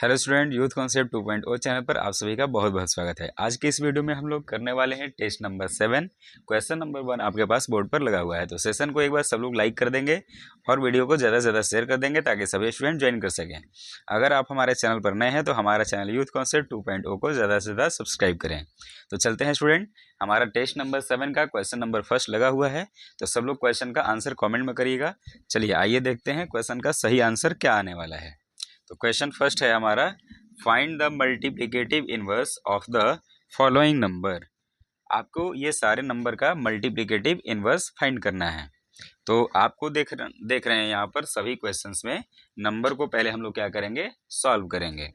Hello student, youth concept 2.0 channel पर आप सभी का बहुत बहुत स्वागत है। आज के इस वीडियो में हम लोग करने वाले हैं टेस्ट नंबर 7 क्वेश्चन नंबर 1 आपके पास बोर्ड पर लगा हुआ है। तो सेशन को एक बार सब लोग लाइक कर देंगे और वीडियो को ज़्यादा से ज़्यादा शेयर कर देंगे ताकि सभी स्टूडेंट ज्वाइन कर सकें। अगर आप हमारे चैनल पर नए हैं तो हमारा चैनल यूथ कॉन्सेप्ट 2.0 को ज़्यादा से ज़्यादा सब्सक्राइब करें। तो चलते हैं स्टूडेंट, हमारा टेस्ट नंबर 7 का क्वेश्चन नंबर फर्स्ट लगा हुआ है। तो सब लोग क्वेश्चन का आंसर कॉमेंट में करिएगा। चलिए आइए देखते हैं क्वेश्चन का सही आंसर क्या आने वाला है। तो क्वेश्चन फर्स्ट है हमारा, find the multiplicative inverse of the following number. आपको ये सारे नंबर का मल्टीप्लिकेटिव इनवर्स फाइंड करना है। तो आपको देख रहे हैं यहाँ पर सभी क्वेश्चंस में नंबर को पहले हम लोग क्या करेंगे, सॉल्व करेंगे।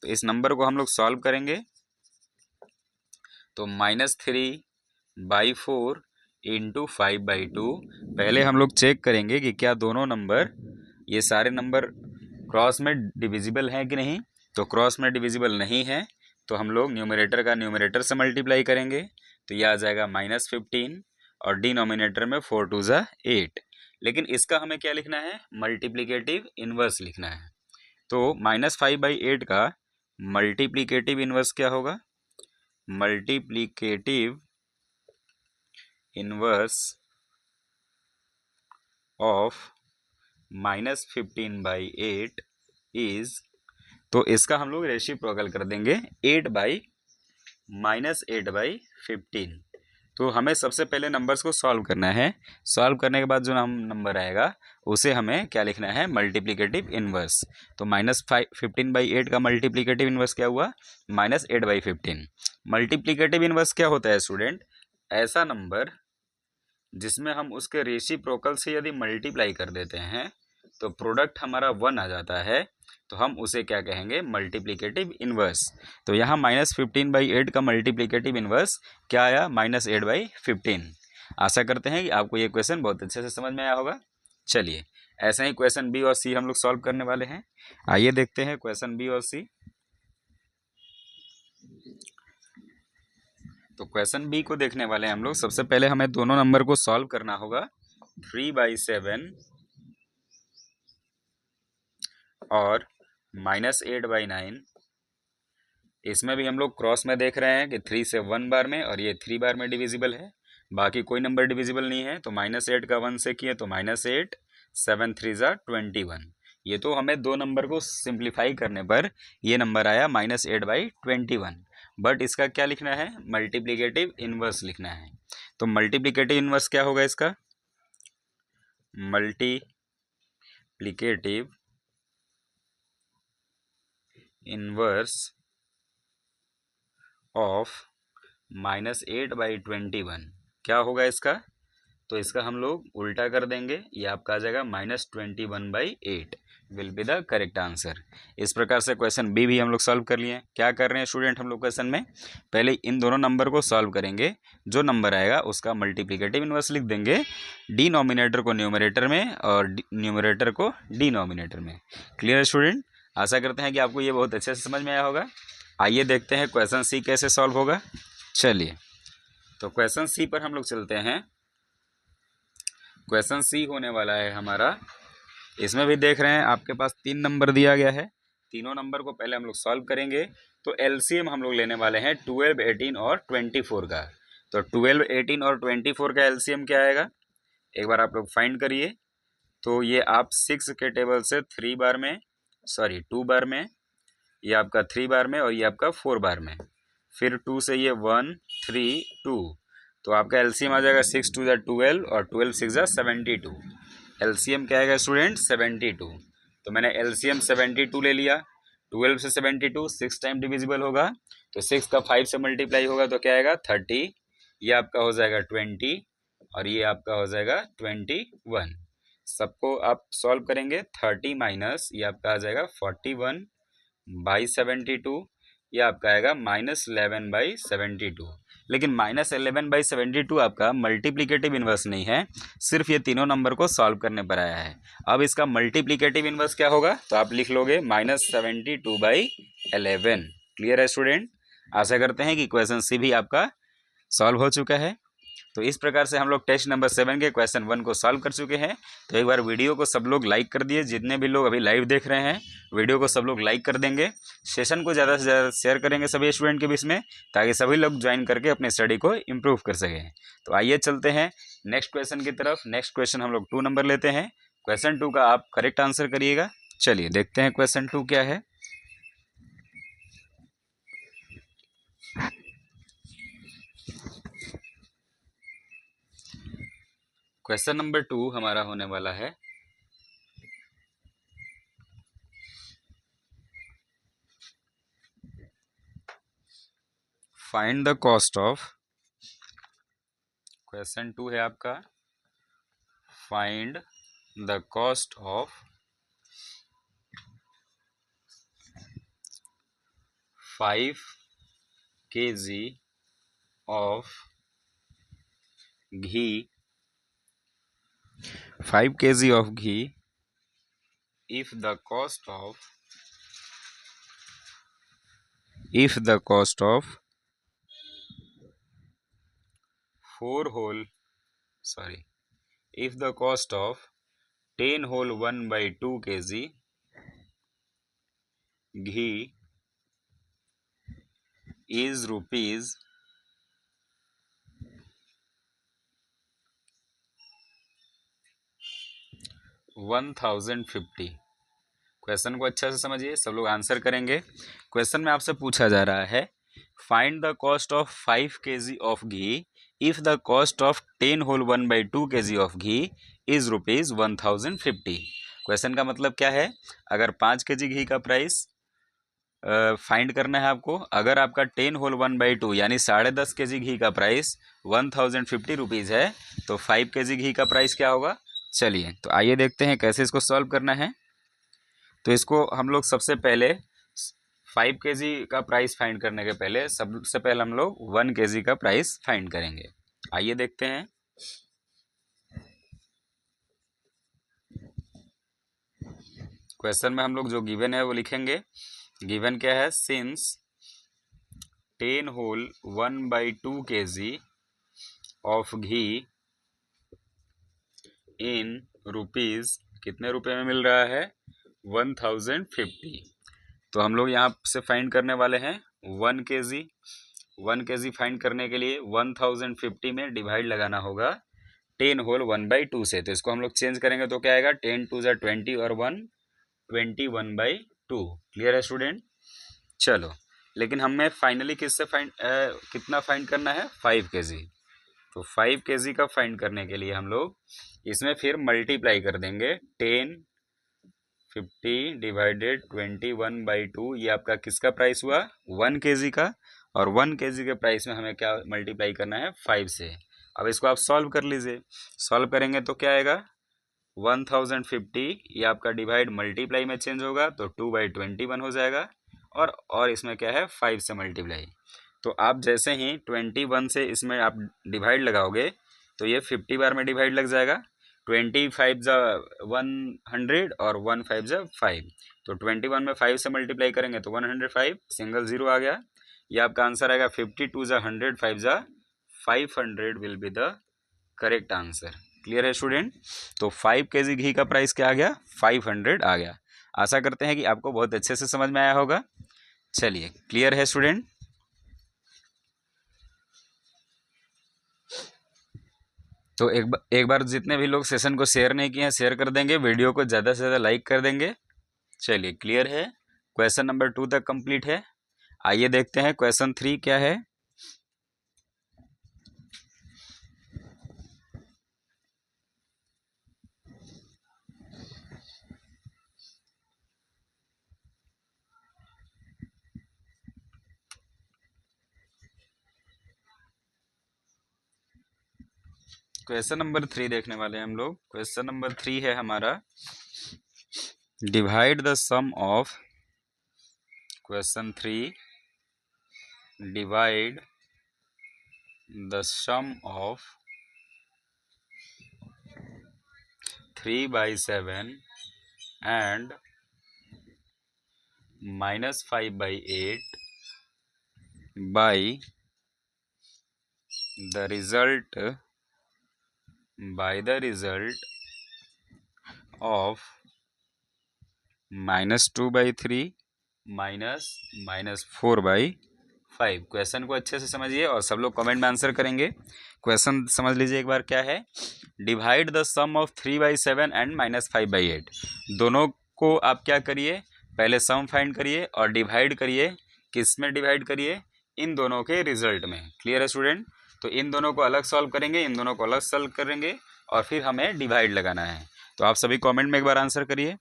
तो इस नंबर को हम लोग सॉल्व करेंगे। तो -3/4 इंटू 5/2 पहले हम लोग चेक करेंगे कि क्या दोनों नंबर, ये सारे नंबर क्रॉस में डिविजिबल हैं कि नहीं। तो क्रॉस में डिविजिबल नहीं है तो हम लोग न्यूमरेटर का न्यूमरेटर से मल्टीप्लाई करेंगे। तो यह आ जाएगा -15 और डिनोमिनेटर में 4 2 ज़ा 8। लेकिन इसका हमें क्या लिखना है, मल्टीप्लिकेटिव इनवर्स लिखना है। तो -5/8 का मल्टीप्लिकेटिव इनवर्स क्या होगा, मल्टीप्लिकेटिव इनवर्स ऑफ -15/8 इज, तो इसका हम लोग रेसिप्रोकल कर देंगे 8/-8/15। तो हमें सबसे पहले नंबर्स को सॉल्व करना है। सॉल्व करने के बाद जो नंबर आएगा उसे हमें क्या लिखना है, मल्टीप्लिकेटिव इनवर्स। तो -15/8 का मल्टीप्लिकेटिव इनवर्स क्या हुआ, -8/15। मल्टीप्लिकेटिव इनवर्स क्या होता है स्टूडेंट, ऐसा नंबर जिसमें हम उसके रेसिप्रोकल से यदि मल्टीप्लाई कर देते हैं तो प्रोडक्ट हमारा 1 आ जाता है, तो हम उसे क्या कहेंगे, मल्टीप्लिकेटिव इनवर्स। तो यहाँ -15/8 का मल्टीप्लिकेटिव इनवर्स क्या आया, -8/15। आशा करते हैं कि आपको ये क्वेश्चन बहुत अच्छे से समझ में आया होगा। चलिए ऐसे ही क्वेश्चन बी और सी हम लोग सॉल्व करने वाले हैं। आइए देखते हैं क्वेश्चन बी और सी। तो क्वेश्चन बी को देखने वाले हैं हम लोग। सबसे पहले हमें दोनों नंबर को सॉल्व करना होगा। 3/7 और -8/9, इसमें भी हम लोग क्रॉस में देख रहे हैं कि 3 से 1 बार में और ये 3 बार में डिविजिबल है, बाकी कोई नंबर डिविजिबल नहीं है। तो -8 का 1 से किए तो -8, 7 3 ज़ा 21। ये तो हमें दो नंबर को सिंप्लीफाई करने पर ये नंबर आया -8/21। बट इसका क्या लिखना है, मल्टीप्लिकेटिव इनवर्स लिखना है। तो मल्टीप्लिकेटिव इनवर्स क्या होगा इसका, मल्टीप्लिकेटिव इनवर्स ऑफ -8/21 क्या होगा इसका, तो इसका हम लोग उल्टा कर देंगे। ये आपका आ जाएगा -21/8 will be the correct answer. इस प्रकार से क्वेश्चन बी भी हम लोग सॉल्व कर लिए। क्या कर रहे हैं स्टूडेंट, हम लोग क्वेश्चन में पहले इन दोनों नंबर को सॉल्व करेंगे। जो नंबर आएगा उसका मल्टीप्लिकेटिव इनवर्स लिख देंगे, डिनोमिनेटर को न्यूमरेटर में और न्यूमरेटर को डिनोमिनेटर में। क्लियर स्टूडेंट, आशा करते हैं कि आपको ये बहुत अच्छे से समझ में आया होगा। आइए देखते हैं क्वेश्चन सी कैसे सॉल्व होगा। चलिए तो क्वेश्चन सी पर हम लोग चलते हैं। क्वेश्चन सी होने वाला है हमारा, इसमें भी देख रहे हैं आपके पास 3 नंबर दिया गया है। तीनों नंबर को पहले हम लोग सॉल्व करेंगे। तो एलसीएम हम लोग लेने वाले हैं 12, 18 और 24 का। तो 12, 18 और 24 का एलसीएम क्या आएगा, एक बार आप लोग फाइंड करिए। तो ये आप 6 के टेबल से 2 बार में, ये आपका 3 बार में और ये आपका 4 बार में, फिर 2 से ये 1 3 2। तो आपका एलसीएम आ जाएगा 6 2 ज़ा 12 और 12 6 ज़ा 72। एलसीएम क्या आएगा स्टूडेंट, 72। तो मैंने एलसीएम 72 ले लिया। 12 से 72 6 टाइम डिविजिबल होगा, तो 6 का 5 से मल्टीप्लाई होगा तो क्या आएगा 30। ये आपका हो जाएगा 20 और ये आपका हो जाएगा 21। सबको आप सॉल्व करेंगे। 30 माइनस ये आपका आ जाएगा 41/72, ये आपका आएगा -11/72। लेकिन -11/72 आपका मल्टीप्लिकेटिव इनवर्स नहीं है, सिर्फ ये तीनों नंबर को सॉल्व करने पर आया है। अब इसका मल्टीप्लिकेटिव इनवर्स क्या होगा, तो आप लिख लोगे -72/11। क्लियर है स्टूडेंट, आशा करते हैं कि क्वेश्चन सी भी आपका सॉल्व हो चुका है। तो इस प्रकार से हम लोग टेस्ट नंबर 7 के क्वेश्चन 1 को सॉल्व कर चुके हैं। तो एक बार वीडियो को सब लोग लाइक कर दिए, जितने भी लोग अभी लाइव देख रहे हैं वीडियो को सब लोग लाइक कर देंगे। सेशन को ज़्यादा से ज़्यादा शेयर करेंगे सभी स्टूडेंट के बीच में, ताकि सभी लोग ज्वाइन करके अपने स्टडी को इम्प्रूव कर सकें। तो आइए चलते हैं नेक्स्ट क्वेश्चन की तरफ। नेक्स्ट क्वेश्चन हम लोग 2 नंबर लेते हैं। क्वेश्चन 2 का आप करेक्ट आंसर करिएगा। चलिए देखते हैं क्वेश्चन 2 क्या है। क्वेश्चन नंबर 2 हमारा होने वाला है find the cost of, question 2 है आपका find the cost of 5 kg of ghee, 5 kg of ghee if the cost of 4 whole, sorry, if the cost of 10 whole 1/2 kg ghee is rupees 1050। Question को अच्छा से समझिए, सब लोग answer करेंगे। Question में आपसे पूछा जा रहा है find the cost of 5 kg of ghee if the cost of 10 whole 1/2 kg of ghee is rupees 1050। Question का मतलब क्या है, अगर 5 kg घी का प्राइस फाइंड करना है आपको, अगर आपका 10 होल 1/2 यानी 10.5 kg घी का प्राइस 1050 रुपीज़ है, तो 5 kg घी का प्राइस क्या होगा। चलिए तो आइए देखते हैं कैसे इसको सॉल्व करना है। तो इसको हम लोग सबसे पहले 5 kg का प्राइस फाइंड करने के पहले सबसे पहले हम लोग 1 kg का प्राइस फाइंड करेंगे। आइए देखते हैं। क्वेश्चन में हम लोग जो गिवन है वो लिखेंगे। गिवन क्या है, since 10 whole 1/2 kg of ghee in rupees, कितने रुपए में मिल रहा है 1050। तो हम लोग यहाँ से फाइंड करने वाले हैं 1 kg। 1 kg फाइंड करने के लिए 1050 में डिवाइड लगाना होगा 10 होल 1/2 से। तो इसको हम लोग चेंज करेंगे तो क्या आएगा, 10 2 ज़ा 20 और 1 21/2। क्लियर है स्टूडेंट। चलो, लेकिन हमें फाइनली किससे कितना फाइंड करना है, 5 kg। तो 5 kg का फाइंड करने के लिए हम लोग इसमें फिर मल्टीप्लाई कर देंगे 10 50 डिवाइडेड 21/2। ये आपका किसका प्राइस हुआ, 1 kg का। और 1 kg के प्राइस में हमें क्या मल्टीप्लाई करना है, 5 से। अब इसको आप सॉल्व कर लीजिए। सॉल्व करेंगे तो क्या आएगा 1050, ये आपका डिवाइड मल्टीप्लाई में चेंज होगा तो 2/21 हो जाएगा। और इसमें क्या है, 5 से मल्टीप्लाई। तो आप जैसे ही 21 से इसमें आप डिवाइड लगाओगे तो ये 50 बार में डिवाइड लग जाएगा। 25 ज़ा 100 और 15 ज़ा 5। तो 21 में 5 से मल्टीप्लाई करेंगे तो 105, सिंगल ज़ीरो आ गया। ये आपका आंसर आएगा 52 ज़ा 100 5 ज़ा 500 will be the correct answer. Clear है स्टूडेंट। तो 5 kg घी का प्राइस क्या आ गया, 500 आ गया। आशा करते हैं कि आपको बहुत अच्छे से समझ में आया होगा। चलिए, क्लियर है स्टूडेंट। तो एक बार जितने भी लोग सेशन को शेयर नहीं किए हैं शेयर कर देंगे, वीडियो को ज़्यादा से ज़्यादा लाइक कर देंगे। चलिए, क्लियर है। क्वेश्चन नंबर 2 तक कंप्लीट है। आइए देखते हैं क्वेश्चन 3 क्या है। क्वेश्चन नंबर 3 देखने वाले हैं हम लोग। क्वेश्चन नंबर 3 है हमारा divide the sum of, question 3 divide the sum of 3/7 and -5/8 by the result by the result of -2/3 -4/5। Question को अच्छे से समझिए और सब लोग कमेंट में आंसर करेंगे। क्वेश्चन समझ लीजिए एक बार क्या है। Divide the sum of 3/7 and -5/8। दोनों को आप क्या करिए, पहले सम फाइंड करिए और डिवाइड करिए। किस में डिवाइड करिए? इन दोनों के रिजल्ट में। क्लियर है स्टूडेंट? तो इन दोनों को अलग सॉल्व करेंगे, इन दोनों को अलग सॉल्व करेंगे और फिर हमें डिवाइड लगाना है। तो आप सभी कमेंट में एक बार आंसर करिए।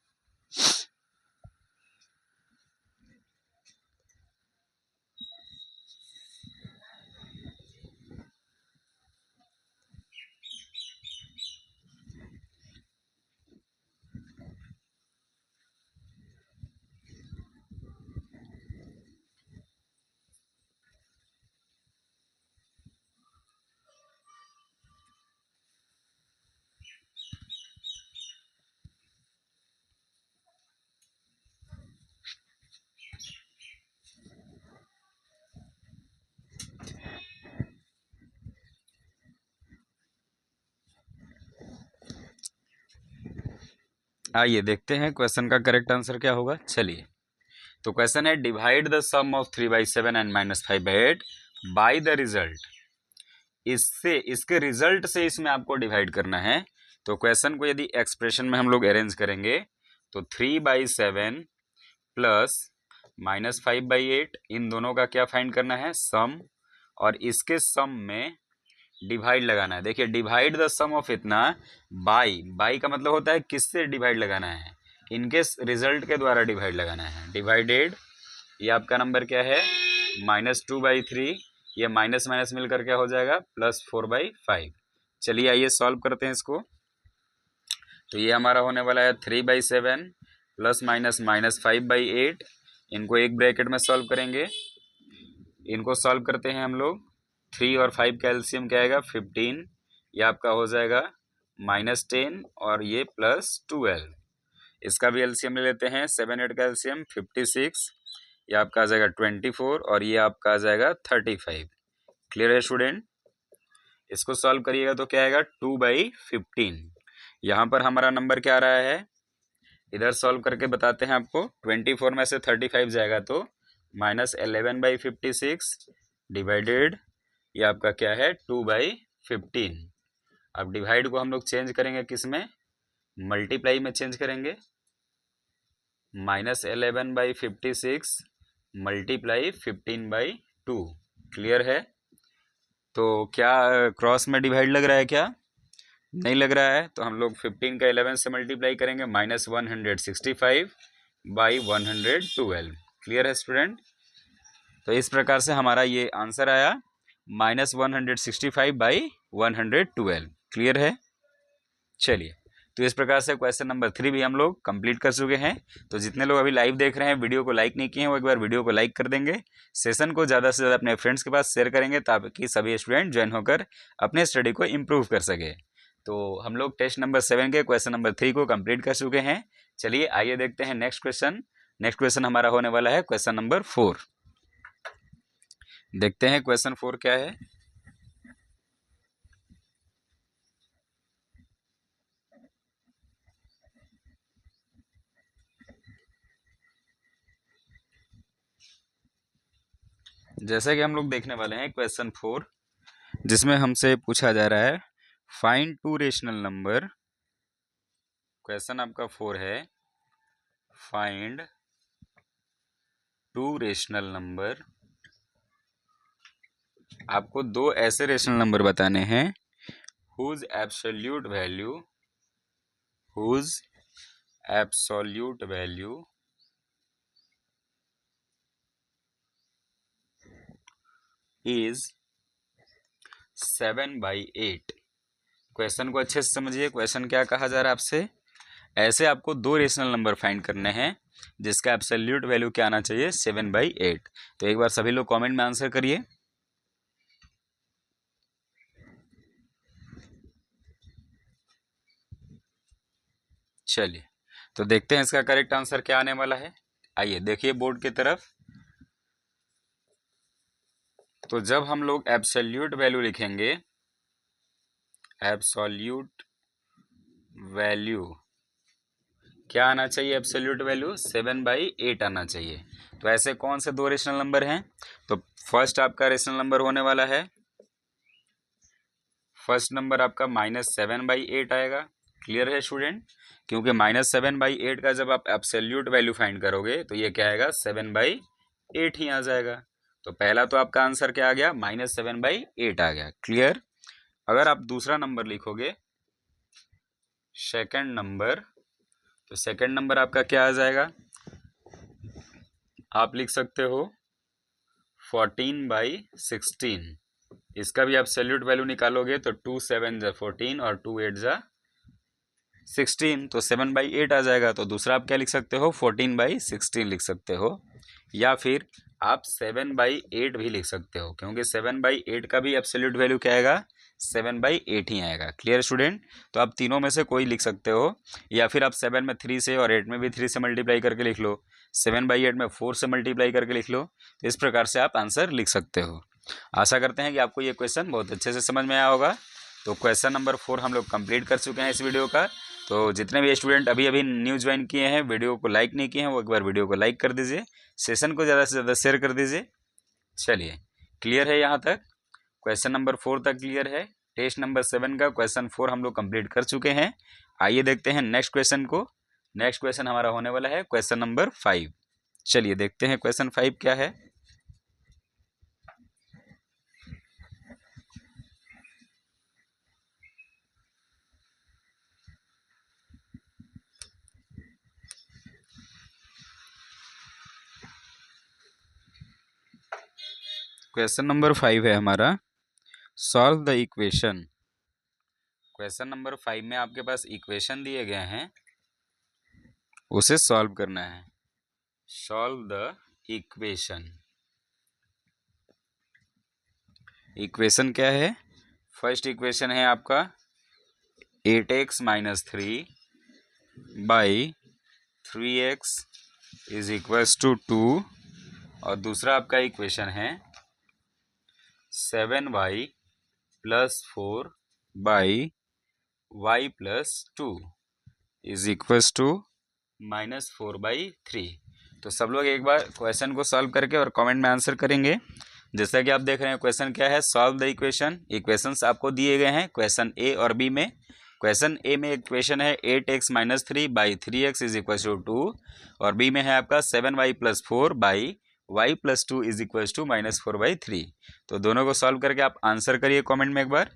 आइए देखते हैं क्वेश्चन का करेक्ट आंसर क्या होगा। चलिए, तो क्वेश्चन है divide the sum of 3/7 and -5/8 by the result. इससे, इसके रिजल्ट से इसमें आपको डिवाइड करना है। तो क्वेश्चन को यदि एक्सप्रेशन में हम लोग अरेंज करेंगे तो 3/7 प्लस -5/8 इन दोनों का क्या फाइंड करना है? सम। और इसके सम में डिवाइड लगाना है। देखिए, डिवाइड द सम ऑफ इतना बाई का मतलब होता है किससे डिवाइड लगाना है? इनके रिजल्ट के द्वारा डिवाइड लगाना है। डिवाइडेड, ये आपका नंबर क्या है? -2/3। ये माइनस माइनस मिलकर क्या हो जाएगा? +4/5। चलिए आइए सॉल्व करते हैं इसको। तो ये हमारा होने वाला है 3/7 प्लस माइनस -5/8। इनको एक ब्रैकेट में सॉल्व करेंगे। इनको सॉल्व करते हैं हम लोग। 3 और 5 का एलसीएम क्या आएगा? 15। ये आपका हो जाएगा -10 और ये +12। इसका भी एलसीएम ले लेते हैं। 7 8 का एलसीएम 56। ये आपका आ जाएगा 24 और ये आपका आ जाएगा 35। क्लियर है स्टूडेंट? इसको सॉल्व करिएगा तो क्या आएगा? 2/15। यहाँ पर हमारा नंबर क्या आ रहा है? इधर सॉल्व करके बताते हैं आपको। 24 में से 35 जाएगा तो -11/56 डिवाइडेड, ये आपका क्या है? 2/15। अब डिवाइड को हम लोग चेंज करेंगे किस में? मल्टीप्लाई में चेंज करेंगे। -11/56 मल्टीप्लाई 15/2। क्लियर है? तो क्या क्रॉस में डिवाइड लग रहा है क्या? नहीं लग रहा है। तो हम लोग 15 का 11 से मल्टीप्लाई करेंगे, -165/112। क्लियर है स्टूडेंट? तो इस प्रकार से हमारा ये आंसर आया -165/112। क्लियर है? चलिए, तो इस प्रकार से क्वेश्चन नंबर 3 भी हम लोग कंप्लीट कर चुके हैं। तो जितने लोग अभी लाइव देख रहे हैं, वीडियो को लाइक नहीं किए हैं, वो एक बार वीडियो को लाइक कर देंगे। सेशन को ज़्यादा से ज़्यादा अपने फ्रेंड्स के पास शेयर करेंगे ताकि सभी स्टूडेंट ज्वाइन होकर अपने स्टडी को इम्प्रूव कर सके। तो हम लोग टेस्ट नंबर 7 के क्वेश्चन नंबर 3 को कंप्लीट कर चुके हैं। चलिए आइए देखते हैं नेक्स्ट क्वेश्चन। नेक्स्ट क्वेश्चन हमारा होने वाला है क्वेश्चन नंबर 4। देखते हैं क्वेश्चन 4 क्या है। जैसा कि हम लोग देखने वाले हैं क्वेश्चन 4, जिसमें हमसे पूछा जा रहा है फाइंड 2 रेशनल नंबर। क्वेश्चन आपका 4 है, फाइंड 2 रेशनल नंबर। आपको 2 ऐसे रेशनल नंबर बताने हैं whose absolute value is 7/8। Question को अच्छे से समझिए। क्वेश्चन क्या कहा जा रहा है आपसे? ऐसे आपको 2 रेशनल नंबर फाइंड करने हैं जिसका एब्सोल्यूट वैल्यू क्या आना चाहिए? 7/8। तो एक बार सभी लोग कमेंट में आंसर करिए। चलिए, तो देखते हैं इसका करेक्ट आंसर क्या आने वाला है। आइए देखिए बोर्ड की तरफ। तो जब हम लोग एब्सोल्यूट वैल्यू लिखेंगे, एब्सोल्यूट वैल्यू क्या आना चाहिए? एब्सोल्यूट वैल्यू 7/8 आना चाहिए। तो ऐसे कौन से दो रेशनल नंबर हैं? तो फर्स्ट आपका रेशनल नंबर होने वाला है, फर्स्ट नंबर आपका -7/8 आएगा। क्लियर है स्टूडेंट? क्योंकि -7/8 का जब आप एब्सोल्यूट वैल्यू फाइंड करोगे तो ये क्या आएगा? 7/8 ही आ जाएगा। तो पहला तो आपका आंसर क्या आ गया? -7/8 आ गया। क्लियर? अगर आप दूसरा नंबर लिखोगे, सेकंड नंबर, तो सेकंड नंबर आपका क्या आ जाएगा? आप लिख सकते हो 14/16। इसका भी आप एब्सोल्यूट वैल्यू निकालोगे तो 2 7 जा 14 और 2 8 जा 16, तो 7/8 आ जाएगा। तो दूसरा आप क्या लिख सकते हो? 14/16 लिख सकते हो, या फिर आप 7/8 भी लिख सकते हो, क्योंकि 7/8 का भी एब्सोल्यूट वैल्यू क्या आएगा? 7/8 ही आएगा। Clear student? तो आप तीनों में से कोई लिख सकते हो, या फिर आप 7 में 3 से और 8 में भी 3 से मल्टीप्लाई करके लिख लो, 7/8 में 4 से मल्टीप्लाई करके लिख लो। तो इस प्रकार से आप आंसर लिख सकते हो। आशा करते हैं कि आपको ये क्वेश्चन बहुत अच्छे से समझ में आया होगा। तो क्वेश्चन नंबर 4 हम लोग कंप्लीट कर चुके हैं इस वीडियो का। तो जितने भी स्टूडेंट अभी अभी न्यू ज्वाइन किए हैं, वीडियो को लाइक नहीं किए हैं, वो एक बार वीडियो को लाइक कर दीजिए, सेशन को ज़्यादा से ज़्यादा शेयर कर दीजिए। चलिए, क्लियर है यहाँ तक? क्वेश्चन नंबर 4 तक क्लियर है। टेस्ट नंबर 7 का क्वेश्चन 4 हम लोग कंप्लीट कर चुके हैं। आइए देखते हैं नेक्स्ट क्वेश्चन को। नेक्स्ट क्वेश्चन हमारा होने वाला है क्वेश्चन नंबर 5। चलिए देखते हैं क्वेश्चन 5 क्या है। क्वेश्चन नंबर 5 है हमारा, solve the equation. Question number 5 में आपके पास इक्वेशन दिए गए हैं, उसे सॉल्व करना है। Solve the equation. इक्वेशन क्या है? फर्स्ट इक्वेशन है आपका 8x - 3 by 3x is equals to 2, और दूसरा आपका इक्वेशन है 7y + 4 by y + 2 is equals to -4/3। तो सब लोग एक बार क्वेश्चन को सॉल्व करके और कमेंट में आंसर करेंगे। जैसा कि आप देख रहे हैं क्वेश्चन क्या है, सॉल्व द इक्वेशन। इक्वेशंस आपको दिए गए हैं क्वेश्चन ए और बी में। क्वेश्चन ए में इक्वेशन है 8x - 3 by 3x is equal to 2, और बी में है आपका 7y + 4 by y + 2 is equal to -4/3। तो दोनों को सॉल्व करके आप आंसर करिए कॉमेंट में एक बार।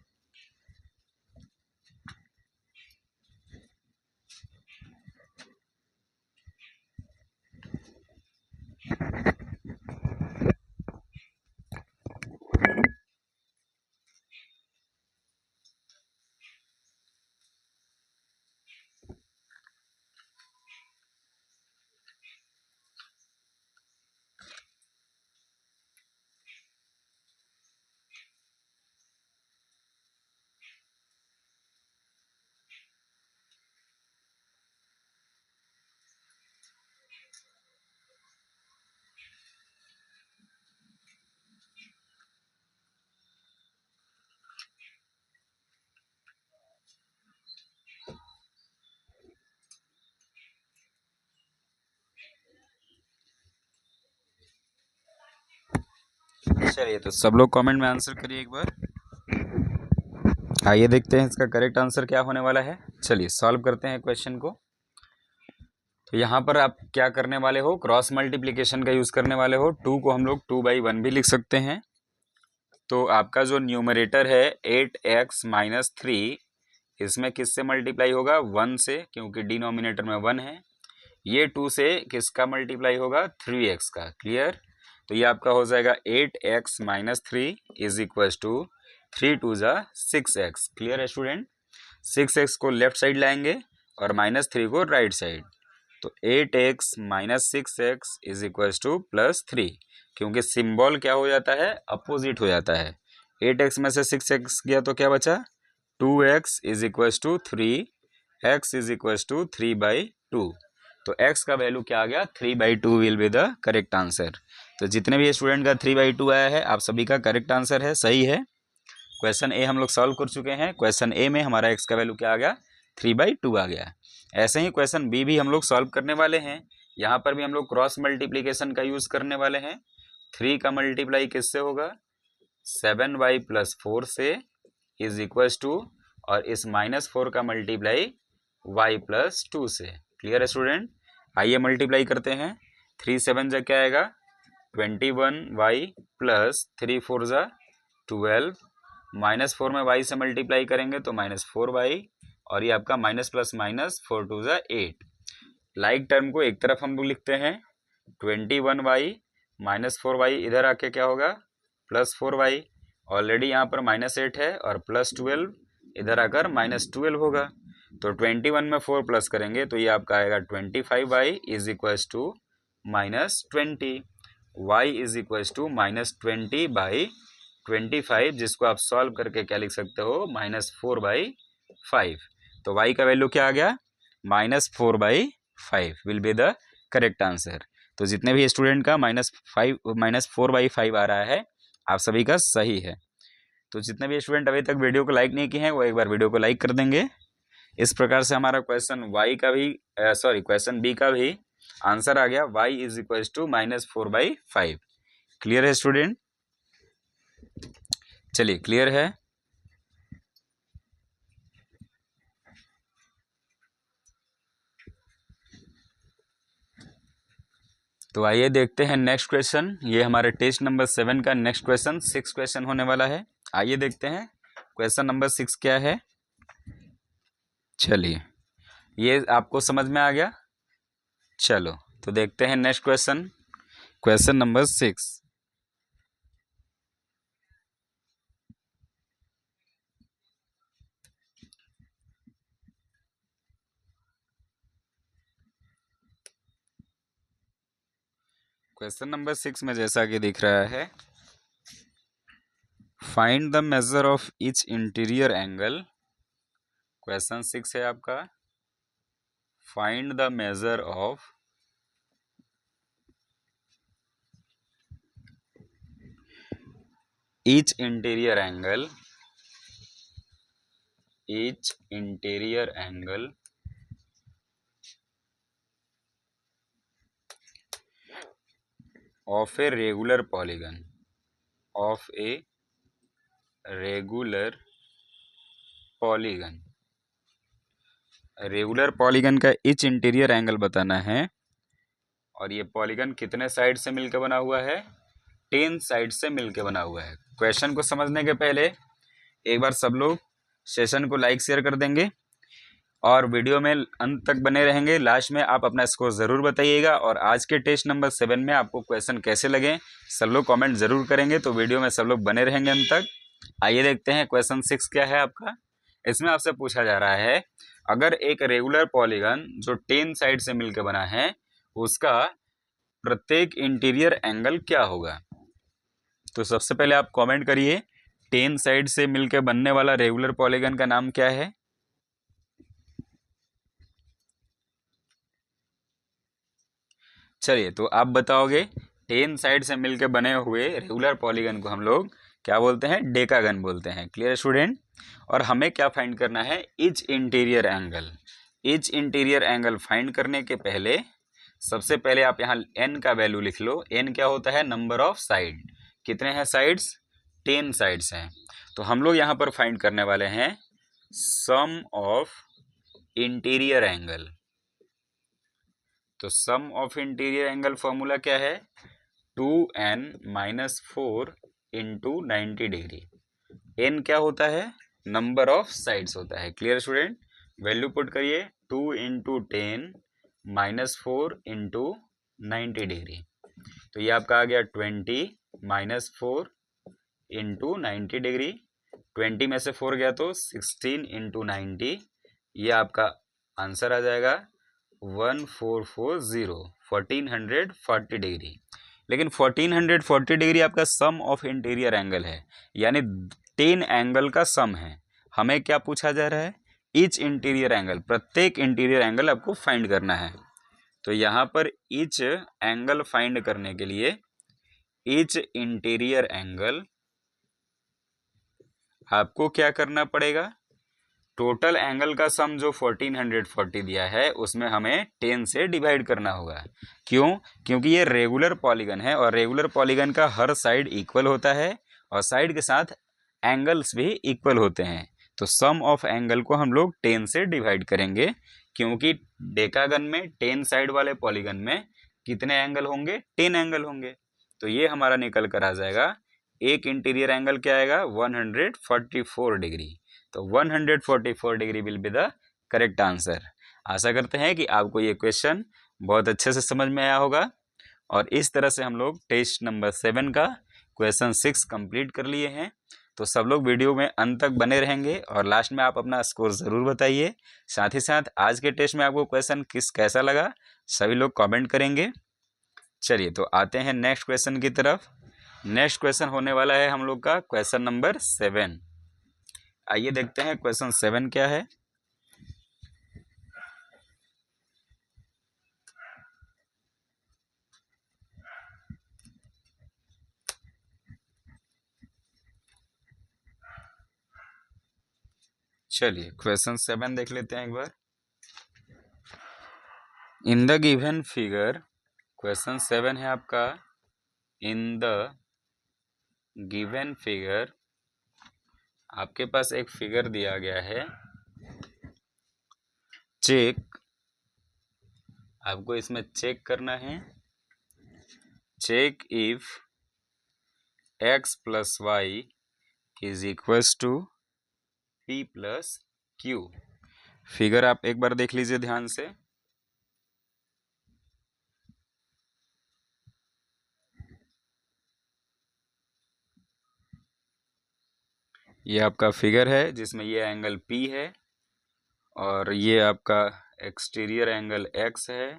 चलिए, तो सब लोग कमेंट में आंसर करिए एक बार। आइए देखते हैं इसका करेक्ट आंसर क्या होने वाला है। चलिए सॉल्व करते हैं क्वेश्चन को। तो यहाँ पर आप क्या करने वाले हो? क्रॉस मल्टीप्लिकेशन का यूज़ करने वाले हो। 2 को हम लोग 2/1 भी लिख सकते हैं। तो आपका जो न्यूमरेटर है 8x - 3, इसमें किससे मल्टीप्लाई होगा? 1 से, क्योंकि डिनोमिनेटर में 1 है। ये 2 से किसका मल्टीप्लाई होगा? 3x का। क्लियर? तो ये आपका हो जाएगा 8x - 3 इज इक्वल टू 3 2 जा 6x। क्लियर है स्टूडेंट? 6x को लेफ्ट साइड लाएंगे और -3 को राइट साइड। तो 8x - 6x is equal to +3, क्योंकि सिंबल क्या हो जाता है? अपोजिट हो जाता है। 8x में से 6x गया तो क्या बचा? 2x is equal to 3, x is equal to 3/2। तो x का वैल्यू क्या आ गया 3/2 will be the correct answer. तो जितने भी स्टूडेंट का 3/2 आया है आप सभी का करेक्ट आंसर है, सही है। क्वेश्चन ए हम लोग सॉल्व कर चुके हैं। क्वेश्चन ए में हमारा x का वैल्यू क्या आ गया 3/2 आ गया। ऐसे ही क्वेश्चन बी भी हम लोग सॉल्व करने वाले हैं। यहाँ पर भी हम लोग क्रॉस मल्टीप्लीकेशन का यूज करने वाले हैं। 3 का मल्टीप्लाई किससे होगा 7y + 4 से इज इक्वल टू, और इस -4 का मल्टीप्लाई y + 2 से। क्लियर है स्टूडेंट? आइए मल्टीप्लाई करते हैं। 3 7 जा क्या आएगा 21y + 3 4 जा 12, -4 में y से मल्टीप्लाई करेंगे तो -4y, और ये आपका माइनस प्लस माइनस 4 2 जा 8। लाइक टर्म को एक तरफ हम लोग लिखते हैं 21y -4y, इधर आके क्या होगा +4y। ऑलरेडी यहाँ पर -8 है, और +12 इधर आकर -12 होगा। तो 21 में 4 प्लस करेंगे तो ये आपका आएगा 25y is equals to -20, y is equals to -20/25, जिसको आप सॉल्व करके क्या लिख सकते हो -4/5। तो y का वैल्यू क्या आ गया -4/5 will be the correct answer. तो जितने भी स्टूडेंट का -4/5 आ रहा है आप सभी का सही है। तो जितने भी स्टूडेंट अभी तक वीडियो को लाइक नहीं किए हैं वो एक बार वीडियो को लाइक कर देंगे। इस प्रकार से हमारा क्वेश्चन बी का भी आंसर आ गया y is equal to -4/5। Clear है स्टूडेंट? चलिए क्लियर है। तो आइए देखते हैं नेक्स्ट क्वेश्चन। ये हमारे टेस्ट नंबर 7 का नेक्स्ट क्वेश्चन 6 क्वेश्चन होने वाला है। आइए देखते हैं क्वेश्चन नंबर 6 क्या है। चलिए ये आपको समझ में आ गया। चलो तो देखते हैं next question, question number 6। Question number 6 में जैसा कि दिख रहा है, find the measure of each interior angle. Question 6 है आपका, find the measure of each interior angle of a regular polygon, regular polygon का ईच इंटीरियर एंगल बताना है। और ये पॉलीगन कितने साइड से मिलकर बना हुआ है 10 साइड से मिलकर बना हुआ है। क्वेश्चन को समझने के पहले एक बार सब लोग सेशन को लाइक शेयर कर देंगे और वीडियो में अंत तक बने रहेंगे। लास्ट में आप अपना स्कोर ज़रूर बताइएगा, और आज के टेस्ट नंबर 7 में आपको क्वेश्चन कैसे लगे सब लोग कमेंट ज़रूर करेंगे। तो वीडियो में सब लोग बने रहेंगे अंत तक। आइए देखते हैं क्वेश्चन 6 क्या है आपका। इसमें आपसे पूछा जा रहा है, अगर एक रेगुलर पॉलीगन जो 10 साइड से मिलकर बना है उसका प्रत्येक इंटीरियर एंगल क्या होगा। तो सबसे पहले आप कमेंट करिए 10 साइड से मिलकर बनने वाला रेगुलर पॉलीगन का नाम क्या है। चलिए तो आप बताओगे 10 साइड से मिलकर बने हुए रेगुलर पॉलीगन को हम लोग क्या बोलते हैं डेकागन बोलते हैं। Clear student? और हमें क्या फाइंड करना है each interior angle. Each interior angle find करने के पहले सबसे पहले आप यहाँ n का वैल्यू लिख लो। n क्या होता है नंबर ऑफ साइड। कितने हैं साइड्स 10 साइड्स हैं। तो हम लोग यहाँ पर फाइंड करने वाले हैं सम ऑफ इंटीरियर एंगल। तो सम ऑफ इंटीरियर एंगल फॉर्मूला क्या है 2n - 4 × 90 डिग्री। n क्या होता है नंबर ऑफ साइड्स होता है। Clear student? वैल्यू पुट करिए 2 × 10 - 4 × 90 डिग्री। तो ये आपका आ गया 20 - 4 × 90 डिग्री। 20 में से 4 गया तो 16 × 90। ये आपका आंसर आ जाएगा 1440 डिग्री। लेकिन 1440 डिग्री आपका सम ऑफ इंटीरियर एंगल है, यानी 10 एंगल का सम है। हमें क्या पूछा जा रहा है ईच इंटीरियर एंगल, प्रत्येक इंटीरियर एंगल आपको फाइंड करना है। तो यहाँ पर ईच एंगल फाइंड करने के लिए ईच इंटीरियर एंगल आपको क्या करना पड़ेगा, टोटल एंगल का सम जो 1440 दिया है उसमें हमें 10 से डिवाइड करना होगा। क्यों? क्योंकि ये रेगुलर पॉलीगन है और रेगुलर पॉलीगन का हर साइड इक्वल होता है और साइड के साथ एंगल्स भी इक्वल होते हैं। तो सम ऑफ एंगल को हम लोग 10 से डिवाइड करेंगे, क्योंकि डेकागन में 10 साइड वाले पॉलीगन में कितने एंगल होंगे, 10 एंगल होंगे। तो ये हमारा निकल कर आ जाएगा, एक इंटीरियर एंगल क्या आएगा, 144 डिग्री। तो 144 degree will be the correct answer. आशा करते हैं कि आपको ये क्वेश्चन बहुत अच्छे से समझ में आया होगा और इस तरह से हम लोग टेस्ट नंबर 7 का क्वेश्चन 6 कंप्लीट कर लिए हैं। तो सब लोग वीडियो में अंत तक बने रहेंगे और लास्ट में आप अपना स्कोर ज़रूर बताइए। साथ ही साथ आज के टेस्ट में आपको क्वेश्चन कैसा लगा सभी लोग कमेंट करेंगे। चलिए तो आते हैं नेक्स्ट क्वेश्चन की तरफ। नेक्स्ट क्वेश्चन होने वाला है हम लोग का क्वेश्चन नंबर 7। आइए देखते हैं क्वेश्चन 7 क्या है। चलिए क्वेश्चन 7 देख लेते हैं एक बार। In the given figure, question 7 है आपका, इन द गिवन फिगर, आपके पास एक फिगर दिया गया है। चेक, आपको इसमें चेक करना है, check if x plus y is equals to p plus q. Figure आप एक बार देख लीजिए ध्यान से। ये आपका फिगर है जिसमें ये एंगल P है और ये आपका एक्सटीरियर एंगल X है,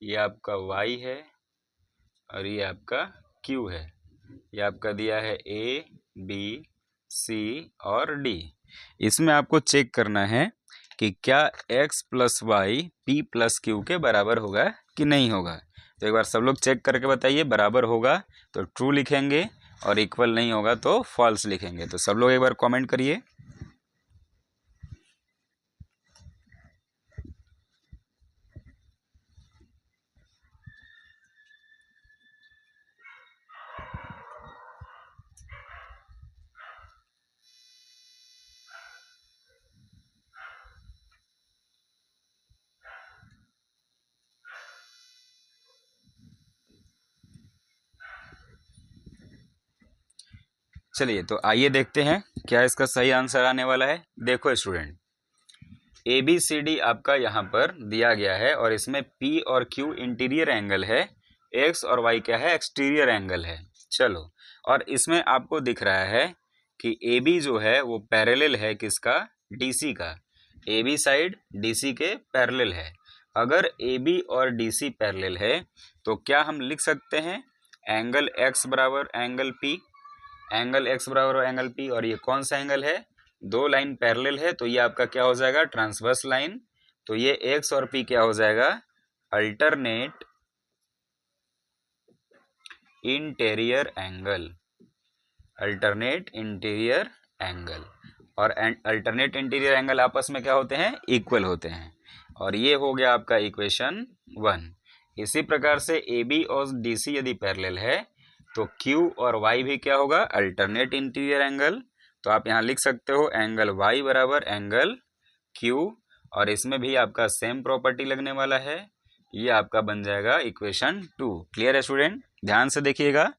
ये आपका Y है और ये आपका Q है। ये आपका दिया है A, B, C और D। इसमें आपको चेक करना है कि क्या x plus y P plus Q के बराबर होगा कि नहीं होगा। तो एक बार सब लोग चेक करके बताइए, बराबर होगा तो ट्रू लिखेंगे और इक्वल नहीं होगा तो फॉल्स लिखेंगे। तो सब लोग एक बार कमेंट करिए। चलिए तो आइए देखते हैं क्या इसका सही आंसर आने वाला है। देखो स्टूडेंट, ABCD आपका यहाँ पर दिया गया है और इसमें P और Q इंटीरियर एंगल है, X और Y क्या है, एक्सटीरियर एंगल है। चलो, और इसमें आपको दिख रहा है कि AB जो है वो पैरेलल है किसका, DC का। AB साइड DC के पैरेलल है। अगर AB और DC पैरेलल है तो क्या हम लिख सकते हैं एंगल X बराबर एंगल P, एंगल X बराबर एंगल P, और ये कौन सा एंगल है, दो लाइन पैरेलल है तो ये आपका क्या हो जाएगा, ट्रांसवर्स लाइन। तो ये X और P क्या हो जाएगा, alternate interior angle, alternate interior angle. और अल्टरनेट इंटीरियर एंगल आपस में क्या होते हैं, इक्वल होते हैं। और ये हो गया आपका इक्वेशन 1। इसी प्रकार से AB और DC यदि पैरेलल है तो Q और Y भी क्या होगा, अल्टरनेट इंटीरियर एंगल। तो आप यहाँ लिख सकते हो एंगल Y बराबर एंगल Q, और इसमें भी आपका सेम प्रॉपर्टी लगने वाला है। ये आपका बन जाएगा इक्वेशन 2। क्लियर है स्टूडेंट, ध्यान से देखिएगा।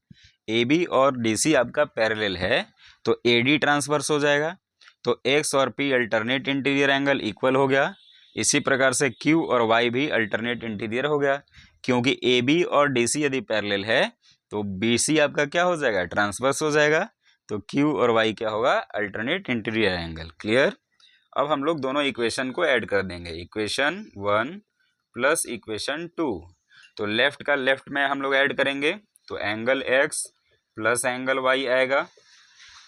AB और DC आपका पैरेलल है तो AD ट्रांसवर्स हो जाएगा, तो X और P alternate interior angle equal हो गया। इसी प्रकार से Q और Y भी अल्टरनेट इंटीरियर हो गया, क्योंकि AB और DC यदि पैरेलल है तो BC आपका क्या हो जाएगा, ट्रांसवर्स हो जाएगा। तो Q और Y क्या होगा, अल्टरनेट इंटीरियर एंगल। क्लियर। अब हम लोग दोनों इक्वेशन को ऐड कर देंगे, इक्वेशन 1 प्लस इक्वेशन 2। तो लेफ्ट का लेफ्ट में हम लोग ऐड करेंगे तो angle X plus angle Y आएगा,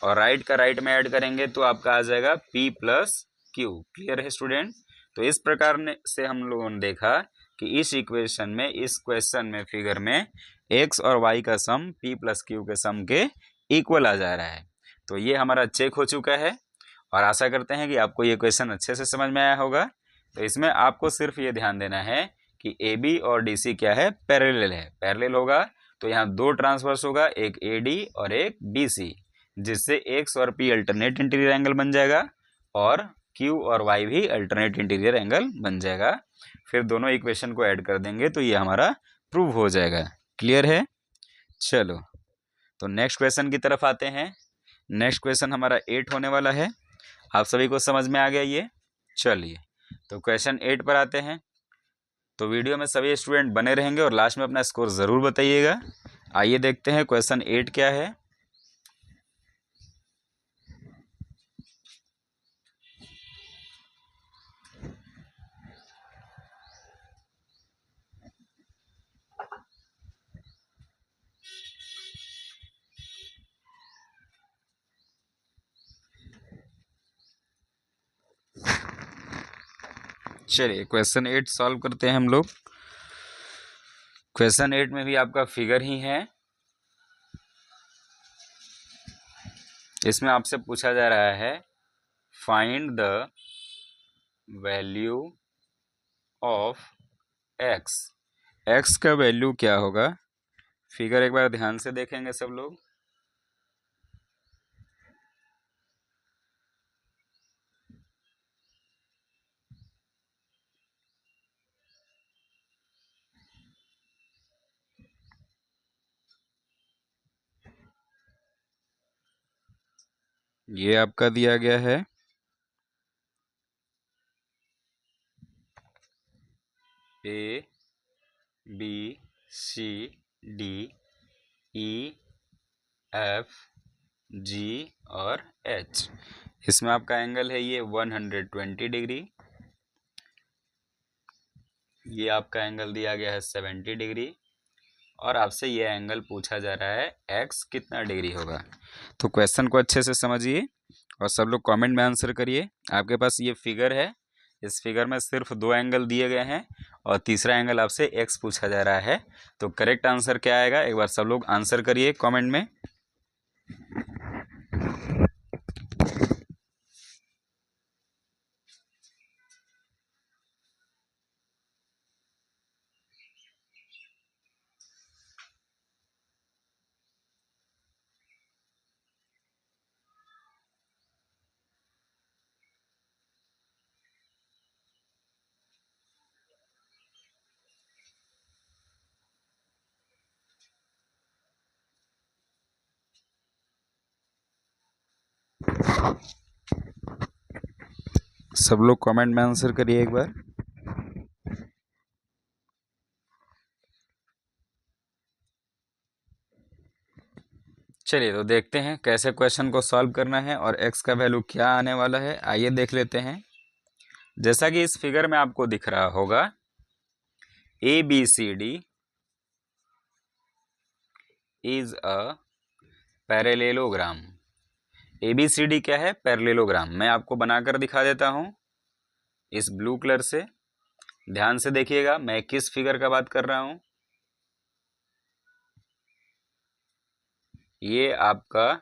और राइट का राइट में ऐड करेंगे तो आपका आ जाएगा P प्लस Q। क्लियर है स्टूडेंट। तो इस प्रकार से हम लोगों ने देखा कि इस इक्वेशन में, इस क्वेश्चन में, फिगर में x और y का सम p प्लस q के सम के इक्वल आ जा रहा है। तो ये हमारा चेक हो चुका है और आशा करते हैं कि आपको ये क्वेश्चन अच्छे से समझ में आया होगा। तो इसमें आपको सिर्फ ये ध्यान देना है कि AB और DC क्या है, पैरेलल है। पैरेलल होगा तो यहाँ दो ट्रांसवर्स होगा, एक AD और एक BC, जिससे x और p अल्टरनेट इंटीरियर एंगल बन जाएगा और q और y भी अल्टरनेट इंटीरियर एंगल बन जाएगा। फिर दोनों इक्वेशन को ऐड कर देंगे तो ये हमारा प्रूव हो जाएगा। क्लियर है? चलो तो नेक्स्ट क्वेश्चन की तरफ आते हैं। नेक्स्ट क्वेश्चन हमारा 8 होने वाला है। आप सभी को समझ में आ गया ये? चलिए तो क्वेश्चन 8 पर आते हैं। तो वीडियो में सभी स्टूडेंट बने रहेंगे और लास्ट में अपना स्कोर ज़रूर बताइएगा। आइए देखते हैं क्वेश्चन 8 क्या है। चलिए क्वेश्चन 8 सॉल्व करते हैं हम लोग। क्वेश्चन 8 में भी आपका फिगर ही है। इसमें आपसे पूछा जा रहा है find the value of x। x का वैल्यू क्या होगा? फिगर एक बार ध्यान से देखेंगे सब लोग। ये आपका दिया गया है A B C D E F G और H। इसमें आपका एंगल है ये 120 डिग्री। ये आपका एंगल दिया गया है 70 डिग्री और आपसे ये एंगल पूछा जा रहा है x कितना डिग्री होगा। तो क्वेश्चन को अच्छे से समझिए और सब लोग कमेंट में आंसर करिए। आपके पास ये फिगर है, इस फिगर में सिर्फ दो एंगल दिए गए हैं और तीसरा एंगल आपसे x पूछा जा रहा है। तो करेक्ट आंसर क्या आएगा, एक बार सब लोग आंसर करिए कमेंट में। सब लोग कमेंट में आंसर करिए एक बार। चलिए तो देखते हैं कैसे क्वेश्चन को सॉल्व करना है और x का वैल्यू क्या आने वाला है। आइए देख लेते हैं। जैसा कि इस फिगर में आपको दिख रहा होगा ABCD is a parallelogram. ABCD क्या है? पैरेलेलोग्राम। मैं आपको बनाकर दिखा देता हूं इस ब्लू कलर से। ध्यान से देखिएगा मैं किस फिगर का बात कर रहा हूं। ये आपका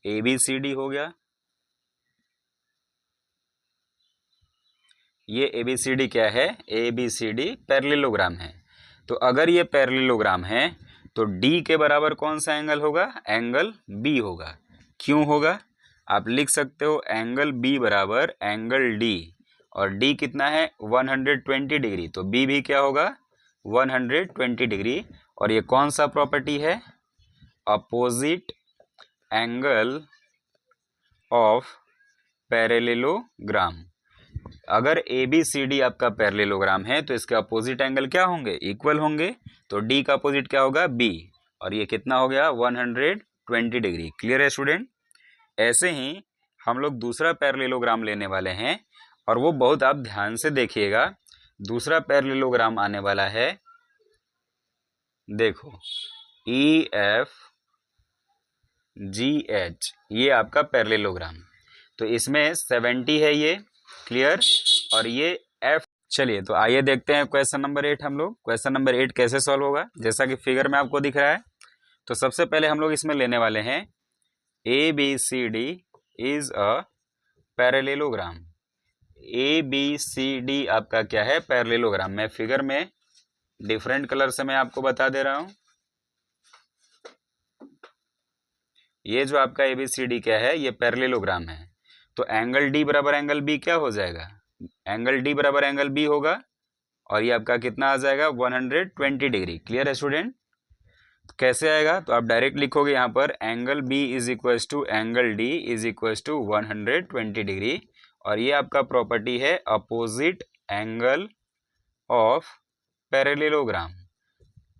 ABCD हो गया। ये ABCD क्या है? ABCD पैरेललोग्राम है। तो अगर ये पैरेललोग्राम है तो D के बराबर कौन सा एंगल होगा? एंगल B होगा। क्यों होगा? आप लिख सकते हो एंगल B बराबर एंगल D और D कितना है? 120 डिग्री। तो B भी क्या होगा? 120 डिग्री। और ये कौन सा प्रॉपर्टी है? Opposite angle of parallelogram. अगर ABCD आपका पैरेललोग्राम है तो इसके अपोजिट एंगल क्या होंगे? इक्वल होंगे। तो D का अपोजिट क्या होगा? B। और ये कितना हो गया? 120 डिग्री। क्लियर है स्टूडेंट? ऐसे ही हम लोग दूसरा पैरेललोग्राम लेने वाले हैं और वो बहुत आप ध्यान से देखिएगा। दूसरा पैरेललोग्राम आने वाला है, देखो EFGH। ये आपका पैरेललोग्राम। तो इसमें 70 है ये, क्लियर। और ये F चलिए तो आइए देखते हैं क्वेश्चन नंबर 8 हम लोग। क्वेश्चन नंबर 8 कैसे सॉल्व होगा, जैसा कि फिगर में आपको दिख रहा है। तो सबसे पहले हम लोग इसमें लेने वाले हैं A B C D is a parallelogram. A B C D आपका क्या है, पैरेललोग्राम। मैं फिगर में डिफरेंट कलर से मैं आपको बता दे रहा हूं। ये जो आपका ए बी सी डी क्या है, ये पैरेललोग्राम है। तो एंगल डी बराबर एंगल बी क्या हो जाएगा, एंगल डी बराबर एंगल बी होगा, और ये आपका कितना आ जाएगा 120 डिग्री। क्लियर है स्टूडेंट। कैसे आएगा, तो आप डायरेक्ट लिखोगे यहाँ पर angle B is equal to angle D is equal to 120 degree, और ये आपका प्रॉपर्टी है opposite angle of parallelogram.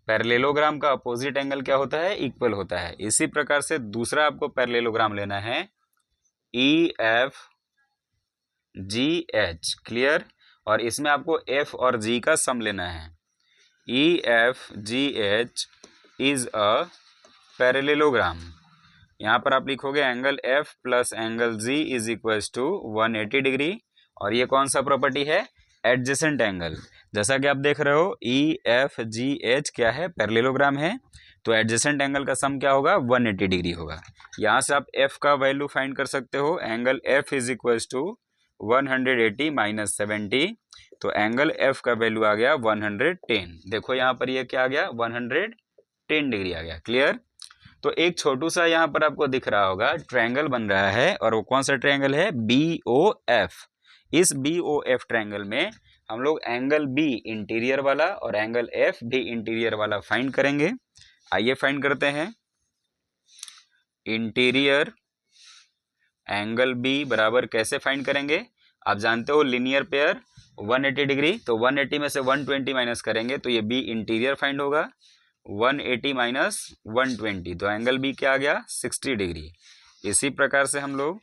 Parallelogram का अपोजिट एंगल क्या होता है, इक्वल होता है। इसी प्रकार से दूसरा आपको पैरेललोग्राम लेना है E F G H. Clear. और इसमें आपको एफ और जी का सम लेना है। E F G H is a parallelogram. यहाँ पर आप लिखोगे angle F plus angle G is equal to 180 degree, और ये कौन सा प्रॉपर्टी है, एडजेसेंट एंगल। जैसा कि आप देख रहे हो ई एफ जी एच क्या है, पैरेललोग्राम है, तो एडजेसेंट एंगल का सम क्या होगा 180 डिग्री होगा। यहाँ से आप एफ का वैल्यू फाइंड कर सकते हो। Angle F is equal to 180 minus 70, तो एंगल एफ का वैल्यू आ गया 110। देखो यहाँ पर ये क्या आ गया 110 डिग्री आ गया। क्लियर। तो एक छोटू सा यहाँ पर आपको दिख रहा होगा ट्रायंगल बन रहा है, और वो कौन सा ट्रायंगल है, बी ओ एफ। इस बी ओ एफ ट्रायंगल में हम लोग एंगल बी इंटीरियर वाला और एंगल एफ भी इंटीरियर वाला फाइंड करेंगे। आइए फाइंड करते हैं। इंटीरियर एंगल बी बराबर कैसे फाइंड करेंगे, आप जानते हो लीनियर पेयर 180 डिग्री, तो 180 में से 120 माइनस करेंगे तो ये बी इंटीरियर फाइंड होगा। 180 माइनस 120, तो एंगल बी क्या आ गया 60 डिग्री। इसी प्रकार से हम लोग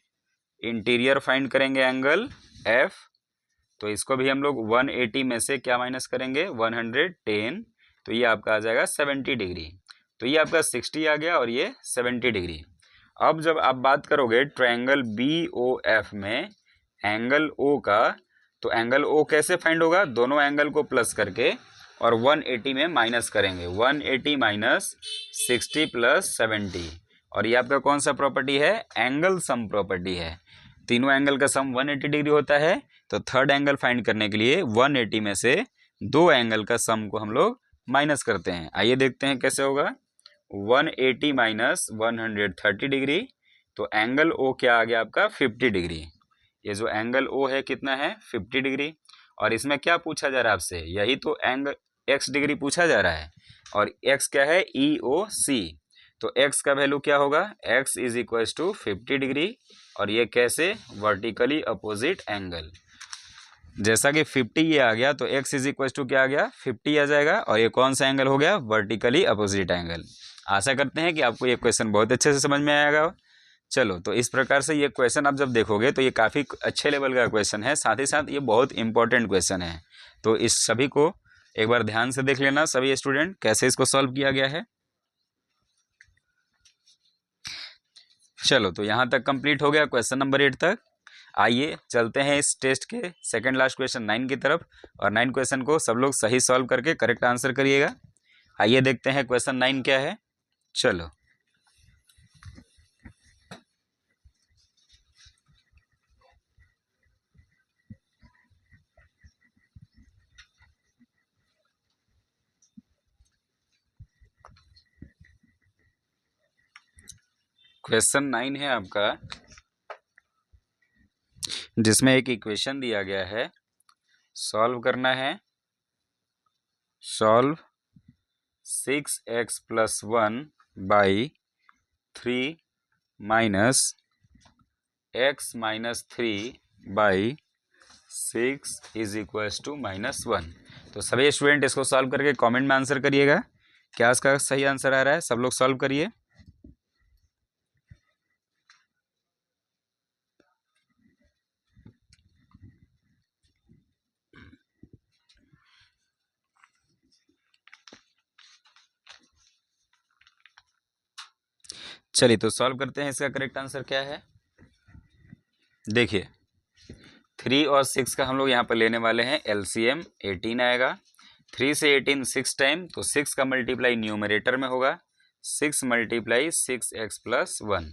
इंटीरियर फाइंड करेंगे एंगल एफ, तो इसको भी हम लोग 180 में से क्या माइनस करेंगे 110, तो ये आपका आ जाएगा 70 डिग्री। तो ये आपका 60 आ गया और ये 70 डिग्री। अब जब आप बात करोगे ट्रायंगल बी ओ एफ में एंगल ओ का, तो एंगल ओ कैसे फाइंड होगा, दोनों एंगल को प्लस करके और 180 में माइनस करेंगे। 180 माइनस 60 प्लस 70, और ये आपका कौन सा प्रॉपर्टी है, एंगल सम प्रॉपर्टी है। तीनों एंगल का सम 180 डिग्री होता है, तो थर्ड एंगल फाइंड करने के लिए 180 में से दो एंगल का सम को हम लोग माइनस करते हैं। आइए देखते हैं कैसे होगा। 180 माइनस 130 डिग्री, तो एंगल ओ क्या आ गया आपका 50 डिग्री। ये जो एंगल ओ है कितना है 50 डिग्री, और इसमें क्या पूछा जा रहा है आपसे, यही तो एंगल एक्स डिग्री पूछा जा रहा है, और एक्स क्या है ई ओ सी, तो एक्स का वैल्यू क्या होगा, x is equal to 50 degree, और ये कैसे वर्टिकली अपोजिट एंगल। जैसा कि 50 ये आ गया, तो x इज इक्वल टू क्या आ गया 50 आ जाएगा, और ये कौन सा एंगल हो गया, वर्टिकली अपोजिट एंगल। आशा करते हैं कि आपको ये क्वेश्चन बहुत अच्छे से समझ में आएगा। चलो, तो इस प्रकार से ये क्वेश्चन आप जब देखोगे तो ये काफ़ी अच्छे लेवल का क्वेश्चन है, साथ ही साथ ये बहुत इंपॉर्टेंट क्वेश्चन है। तो इस सभी को एक बार ध्यान से देख लेना सभी स्टूडेंट, कैसे इसको सॉल्व किया गया है। चलो, तो यहाँ तक कंप्लीट हो गया क्वेश्चन नंबर 8 तक। आइए चलते हैं इस टेस्ट के सेकंड लास्ट क्वेश्चन 9 की तरफ, और 9 क्वेश्चन को सब लोग सही सॉल्व करके करेक्ट आंसर करिएगा। आइए देखते हैं क्वेश्चन 9 क्या है। चलो, क्वेश्चन 9 है आपका, जिसमें एक इक्वेशन दिया गया है, सॉल्व करना है। Solve 6x plus 1 by 3 minus x minus 3 by 6 is equal to -1। तो सभी स्टूडेंट इसको सॉल्व करके कमेंट में आंसर करिएगा, क्या इसका सही आंसर आ रहा है। सब लोग सॉल्व करिए। चलिए, तो सॉल्व करते हैं। इसका करेक्ट आंसर क्या है, देखिए 3 और 6 का हम लोग यहाँ पर लेने वाले हैं LCM, 18 आएगा। 3 से 18 6 टाइम, तो 6 का मल्टीप्लाई न्यूमरेटर में होगा, 6 मल्टीप्लाई 6x प्लस 1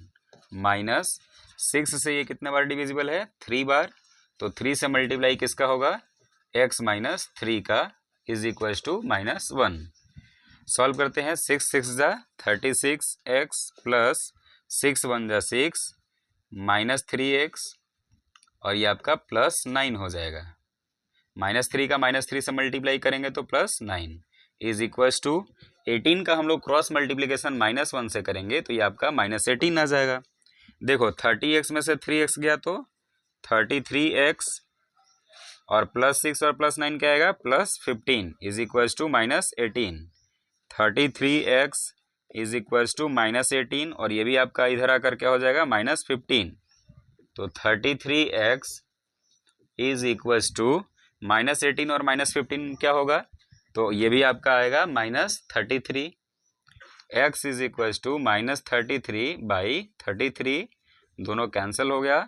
माइनस 6 से ये कितने बार डिविजिबल है, 3 बार, तो 3 से मल्टीप्लाई किसका होगा, x माइनस 3 का is equal to minus 1। Solve करते हैं, 6 6 जा 36 x प्लस 6 1 जा 6 माइनस 3x और ये आपका प्लस 9 हो जाएगा। -3 का -3 से मल्टीप्लाई करेंगे तो प्लस 9 इज इक्वल्स टू 18 का हम लोग क्रॉस मल्टीप्लिकेशन -1 से करेंगे तो ये आपका -18 आ जाएगा। देखो 30x में से 3x गया तो 33x और प्लस 6 और प्लस 9 क्या आएगा, plus 15 is equals to -18। 33x is equals to -18 और ये भी आपका इधर आकर क्या हो जाएगा, -15। तो 33x इज इक्वल्स टू -18 और -15 क्या होगा, तो ये भी आपका आएगा -33। x is equals to -33 by 33, दोनों कैंसिल हो गया,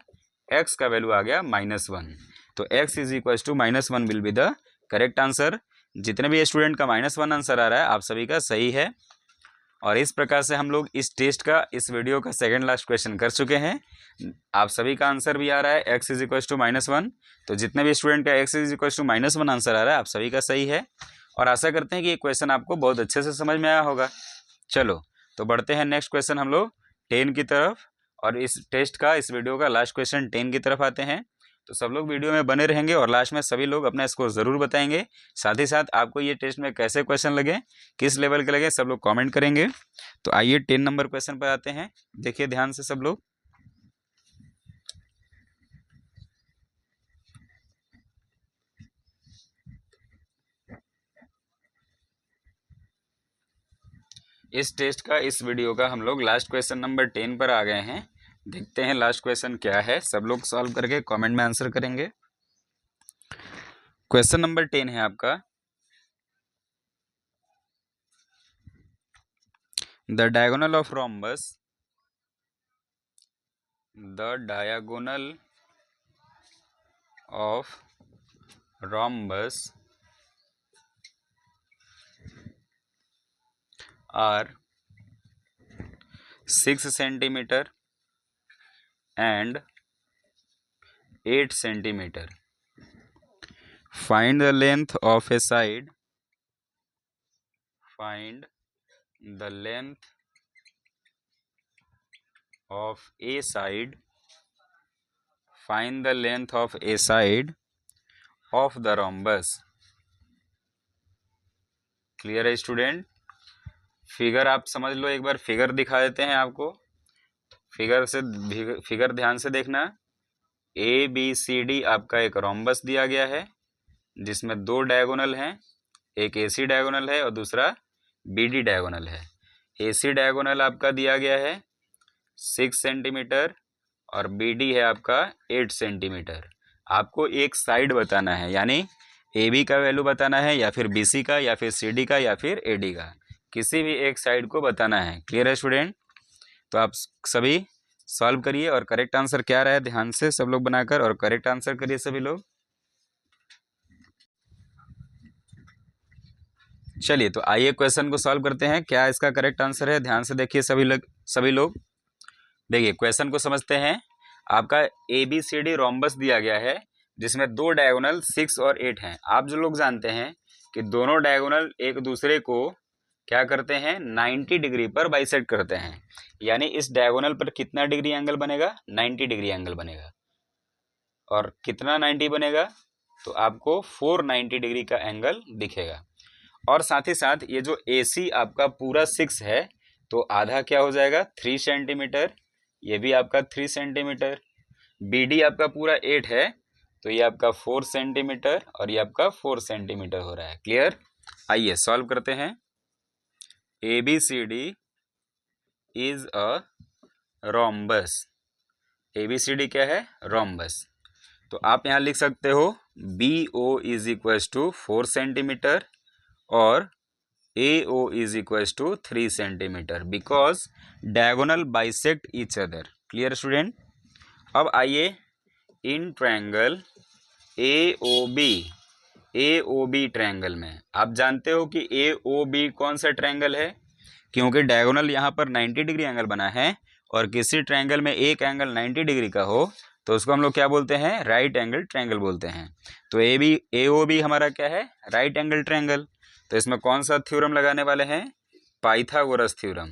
x का वैल्यू आ गया -1। तो x is equals to -1 will be the correct answer. जितने भी स्टूडेंट का -1 आंसर आ रहा है आप सभी का सही है। और इस प्रकार से हम लोग इस टेस्ट का, इस वीडियो का सेकंड लास्ट क्वेश्चन कर चुके हैं। आप सभी का आंसर भी आ रहा है x इज इक्वल टू -1। तो जितने भी स्टूडेंट का x is equal to -1 answer आ रहा है आप सभी का सही है और आशा करते हैं कि ये क्वेश्चन आपको बहुत अच्छे से समझ में आया होगा। चलो तो बढ़ते हैं नेक्स्ट क्वेश्चन हम लोग 10 की तरफ, और इस टेस्ट का, इस वीडियो का लास्ट क्वेश्चन 10 की तरफ आते हैं। तो सब लोग वीडियो में बने रहेंगे और लास्ट में सभी लोग अपना स्कोर ज़रूर बताएंगे। साथ ही साथ आपको ये टेस्ट में कैसे क्वेश्चन लगे, किस लेवल के लगे, सब लोग कमेंट करेंगे। तो आइए 10 नंबर क्वेश्चन पर आते हैं, देखिए ध्यान से सब लोग। इस टेस्ट का, इस वीडियो का हम लोग लास्ट क्वेश्चन नंबर 10 पर आ गए हैं। देखते हैं लास्ट क्वेश्चन क्या है, सब लोग सॉल्व करके कमेंट में आंसर करेंगे। क्वेश्चन नंबर 10 है आपका, the diagonal of rhombus, the diagonal of rhombus are 6 centimeter and 8 centimeter. Find the length of a side. Find the length of a side. Find the length of a side of the rhombus. Clear है student? Figure आप समझ लो, एक बार figure दिखा देते हैं आपको। Figure ध्यान से देखना। ABCD आपका एक रोम्बस दिया गया है जिसमें 2 डायगोनल हैं, एक AC डायगोनल है और दूसरा BD डायगोनल है। AC डायगोनल आपका दिया गया है 6 सेंटीमीटर और BD है आपका 8 सेंटीमीटर। आपको एक साइड बताना है, यानी AB का वैल्यू बताना है या फिर BC का या फिर CD का या फिर AD का, किसी भी एक साइड को बताना है। क्लियर है स्टूडेंट? तो आप सभी सॉल्व करिए और करेक्ट आंसर क्या रहा है ध्यान से सब लोग बनाकर, और करेक्ट आंसर करिए सभी लोग। चलिए तो आइए क्वेश्चन को सॉल्व करते हैं। क्या इसका करेक्ट आंसर है, ध्यान से देखिए सभी लोग। देखिए क्वेश्चन को समझते हैं। आपका ABCD रोम्बस दिया गया है जिसमें 2 डायगोनल 6 और 8 हैं। आप जो लोग जानते हैं कि दोनों डायगोनल एक दूसरे को क्या करते हैं, 90 डिग्री पर बाइसेक्ट करते हैं। यानी इस डायगोनल पर कितना डिग्री एंगल बनेगा, 90 डिग्री एंगल बनेगा। और कितना 90 बनेगा, तो आपको 490 डिग्री का एंगल दिखेगा। और साथ ही साथ ये जो AC आपका पूरा 6 है तो आधा क्या हो जाएगा, 3 सेंटीमीटर, ये भी आपका 3 सेंटीमीटर। BD आपका पूरा 8 है तो ये आपका 4 सेंटीमीटर और ये आपका 4 सेंटीमीटर हो रहा है। क्लियर? आइए सॉल्व करते हैं। ABCD is a rhombus. ABCD क्या है, रोम्बस। तो आप यहाँ लिख सकते हो BO is equal to 4 centimetre और AO is equal to 3 centimetre because diagonal bisect each other. Clear student? अब आइए इन ट्रायंगल AOB ट्रायंगल में आप जानते हो कि AOB कौन सा ट्रायंगल है, क्योंकि डायगोनल यहाँ पर 90 डिग्री एंगल बना है और किसी ट्रायंगल में एक एंगल 90 डिग्री का हो तो उसको हम लोग क्या बोलते हैं, राइट एंगल ट्रायंगल बोलते हैं। तो AOB हमारा क्या है, राइट एंगल ट्रायंगल। तो इसमें कौन सा थ्योरम लगाने वाले हैं, पाइथागोरस थ्योरम।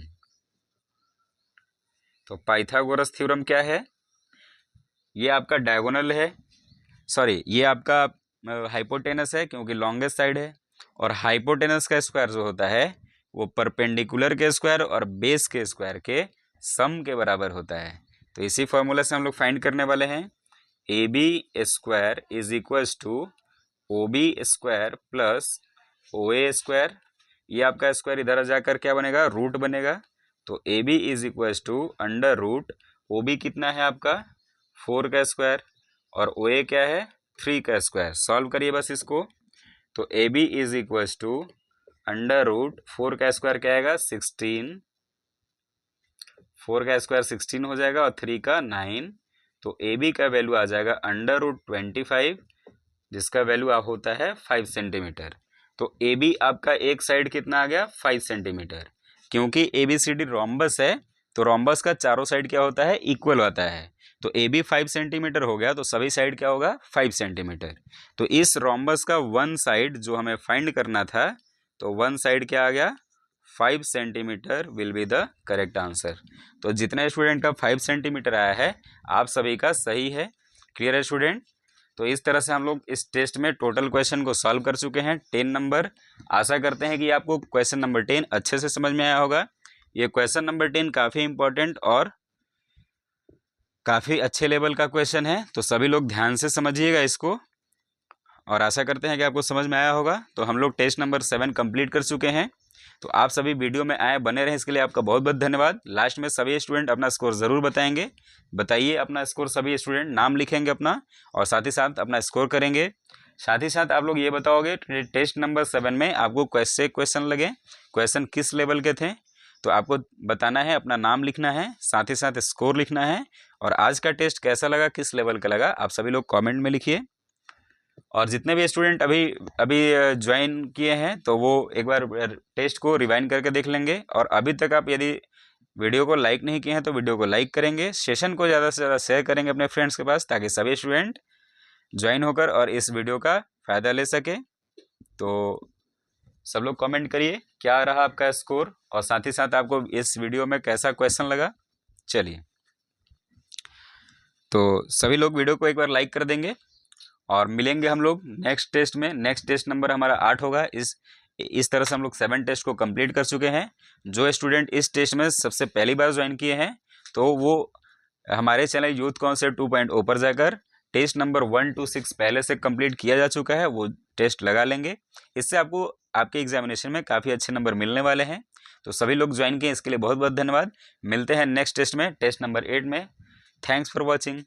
तो पाइथागोरस थ्योरम क्या है, ये आपका डायगोनल है, सॉरी ये आपका हाइपोटेनस है क्योंकि लॉन्गेस्ट साइड है, और हाइपोटेनस का स्क्वायर जो होता है वो परपेंडिकुलर के स्क्वायर और बेस के स्क्वायर के सम के बराबर होता है। तो इसी फॉर्मूला से हम लोग फाइंड करने वाले हैं AB square is equals to OB square plus OA square. ये आपका स्क्वायर इधर जाकर क्या बनेगा, रूट बनेगा। तो AB is equals to under root OB कितना है आपका 4 का स्क्वायर और OA क्या है 3 का स्क्वायर। सॉल्व करिए बस इसको। तो AB is equals to under root 4 का स्क्वायर क्या आएगा 16, 4 का स्क्वायर 16 हो जाएगा और 3 का 9। तो AB का वैल्यू आ जाएगा अंडर रूट 25, जिसका वैल्यू आप होता है 5 सेंटीमीटर। तो AB आपका एक साइड कितना आ गया 5 सेंटीमीटर। क्योंकि ABCD रोम्बस है तो रोम्बस का चारों साइड क्या होता है, इक्वल होता है। तो AB 5 सेंटीमीटर हो गया तो सभी साइड क्या होगा 5 सेंटीमीटर। तो इस रोम्बस का वन साइड जो हमें फाइंड करना था, तो वन साइड क्या आ गया 5 centimetre will be the correct answer. तो जितने स्टूडेंट का 5 सेंटीमीटर आया है आप सभी का सही है। क्लियर है स्टूडेंट। तो इस तरह से हम लोग इस टेस्ट में टोटल क्वेश्चन को सॉल्व कर चुके हैं 10 नंबर। आशा करते हैं कि आपको क्वेश्चन नंबर 10 अच्छे से समझ में आया होगा। ये क्वेश्चन नंबर 10 काफ़ी इंपॉर्टेंट और काफ़ी अच्छे लेवल का क्वेश्चन है, तो सभी लोग ध्यान से समझिएगा इसको और आशा करते हैं कि आपको समझ में आया होगा। तो हम लोग टेस्ट नंबर 7 कंप्लीट कर चुके हैं। तो आप सभी वीडियो में आए बने रहें, इसके लिए आपका बहुत बहुत धन्यवाद। लास्ट में सभी स्टूडेंट अपना स्कोर ज़रूर बताएंगे। बताइए अपना स्कोर, सभी स्टूडेंट नाम लिखेंगे अपना और साथ ही साथ अपना स्कोर करेंगे। साथ ही साथ आप लोग ये बताओगे टेस्ट नंबर 7 में आपको कैसे क्वेश्चन लगे, क्वेश्चन किस लेवल के थे। तो आपको बताना है, अपना नाम लिखना है, साथ ही साथ स्कोर लिखना है और आज का टेस्ट कैसा लगा, किस लेवल का लगा, आप सभी लोग कमेंट में लिखिए। और जितने भी स्टूडेंट अभी ज्वाइन किए हैं तो वो एक बार टेस्ट को रिवाइंड करके देख लेंगे। और अभी तक आप यदि वीडियो को लाइक नहीं किए हैं तो वीडियो को लाइक करेंगे, सेशन को ज़्यादा से ज़्यादा शेयर करेंगे अपने फ्रेंड्स के पास ताकि सभी स्टूडेंट ज्वाइन होकर और इस वीडियो का फ़ायदा ले सके। तो सब लोग कमेंट करिए क्या रहा आपका स्कोर और साथ ही साथ आपको इस वीडियो में कैसा क्वेश्चन लगा। चलिए, तो सभी लोग वीडियो को एक बार लाइक कर देंगे और मिलेंगे हम लोग नेक्स्ट टेस्ट में। नेक्स्ट टेस्ट नंबर हमारा 8 होगा। इस तरह से हम लोग 7 टेस्ट को कंप्लीट कर चुके हैं। जो स्टूडेंट इस टेस्ट में सबसे पहली बार ज्वाइन किए हैं तो वो हमारे चैनल यूथ कॉन्सेप्ट 2.0 पर जाकर टेस्ट नंबर 1 to 6 पहले से कंप्लीट किया जा चुका है, वो टेस्ट लगा लेंगे। इससे आपको आपके एग्जामिनेशन में काफ़ी अच्छे नंबर मिलने वाले हैं। तो सभी लोग ज्वाइन किए, इसके लिए बहुत बहुत धन्यवाद। मिलते हैं नेक्स्ट टेस्ट में, टेस्ट नंबर 8 में। Thanks for watching.